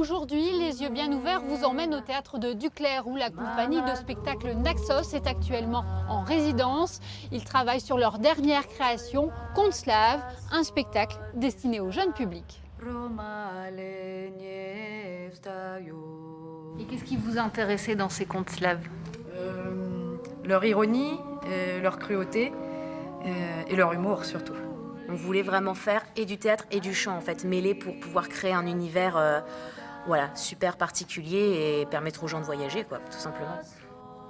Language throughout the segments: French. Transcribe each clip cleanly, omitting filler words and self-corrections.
Aujourd'hui, les yeux bien ouverts vous emmènent au théâtre de Duclair où la compagnie de spectacle Naxos est actuellement en résidence. Ils travaillent sur leur dernière création, Contes slaves, un spectacle destiné au jeune public. Et qu'est-ce qui vous intéressait dans ces contes slaves? Leur ironie, leur cruauté et leur humour surtout. On voulait vraiment faire et du théâtre et du chant en fait, mêlés pour pouvoir créer un univers voilà, super particulier et permettre aux gens de voyager quoi, tout simplement.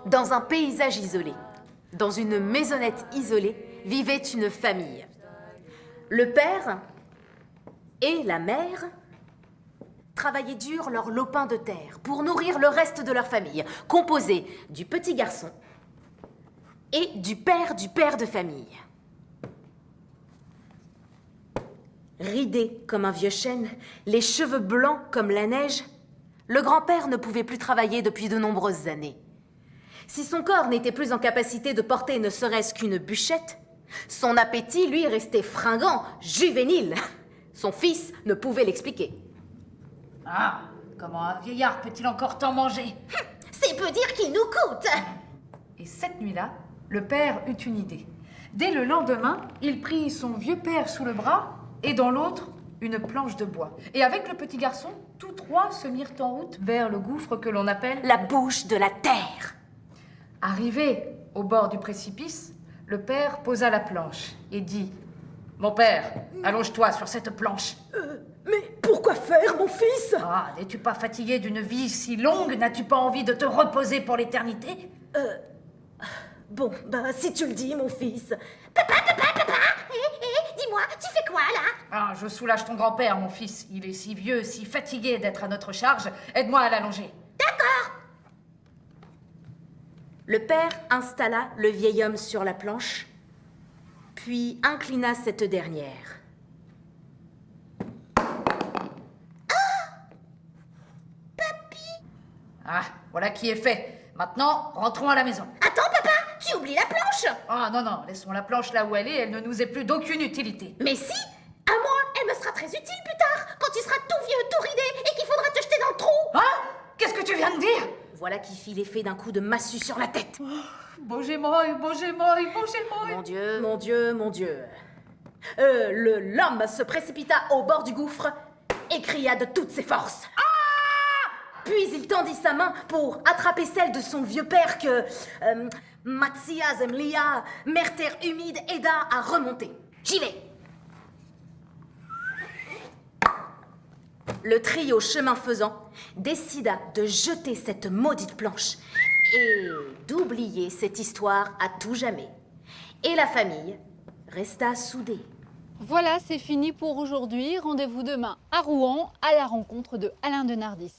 Dans un paysage isolé, dans une maisonnette isolée, vivait une famille. Le père et la mère travaillaient dur leur lopin de terre pour nourrir le reste de leur famille, composé du petit garçon et du père de famille. Ridé comme un vieux chêne, les cheveux blancs comme la neige, le grand-père ne pouvait plus travailler depuis de nombreuses années. Si son corps n'était plus en capacité de porter ne serait-ce qu'une bûchette, son appétit, lui, restait fringant, juvénile. Son fils ne pouvait l'expliquer. Ah, comment un vieillard peut-il encore tant manger? C'est peu dire qu'il nous coûte. Et cette nuit-là, le père eut une idée. Dès le lendemain, il prit son vieux père sous le bras et dans l'autre, une planche de bois. Et avec le petit garçon, tous trois se mirent en route vers le gouffre que l'on appelle La bouche de la terre. Arrivé au bord du précipice, le père posa la planche et dit « Mon père, allonge-toi sur cette planche. » Mais pourquoi faire, mon fils? Ah, n'es-tu pas fatigué d'une vie si longue? N'as-tu pas envie de te reposer pour l'éternité? Bon, bah si tu le dis, mon fils. Papa, dis-moi, tu fais quoi là? Ah, je soulage ton grand-père, mon fils. Il est si vieux, si fatigué d'être à notre charge. Aide-moi à l'allonger. Le père installa le vieil homme sur la planche, puis inclina cette dernière. Ah, voilà qui est fait. Maintenant, rentrons à la maison. Attends, papa, tu oublies la planche. Ah, non, non, laissons la planche là où elle est. Elle ne nous est plus d'aucune utilité. Mais si, à moi, elle me sera très utile plus tard, quand tu seras tout vieux, tout ridé, et qu'il faudra te jeter dans le trou. Hein? Qu'est-ce que tu viens de dire? Voilà qui fit l'effet d'un coup de massue sur la tête. Bogémoy, Bogémoy, Bogémoy. Mon Dieu, mon Dieu, mon Dieu. L'homme se précipita au bord du gouffre et cria de toutes ses forces. Puis il tendit sa main pour attraper celle de son vieux père que Matsia Zemlia, mère terre humide, aida à remonter. J'y vais. Le trio, chemin faisant, décida de jeter cette maudite planche et d'oublier cette histoire à tout jamais. Et la famille resta soudée. Voilà, c'est fini pour aujourd'hui. Rendez-vous demain à Rouen à la rencontre de Alain Denardis.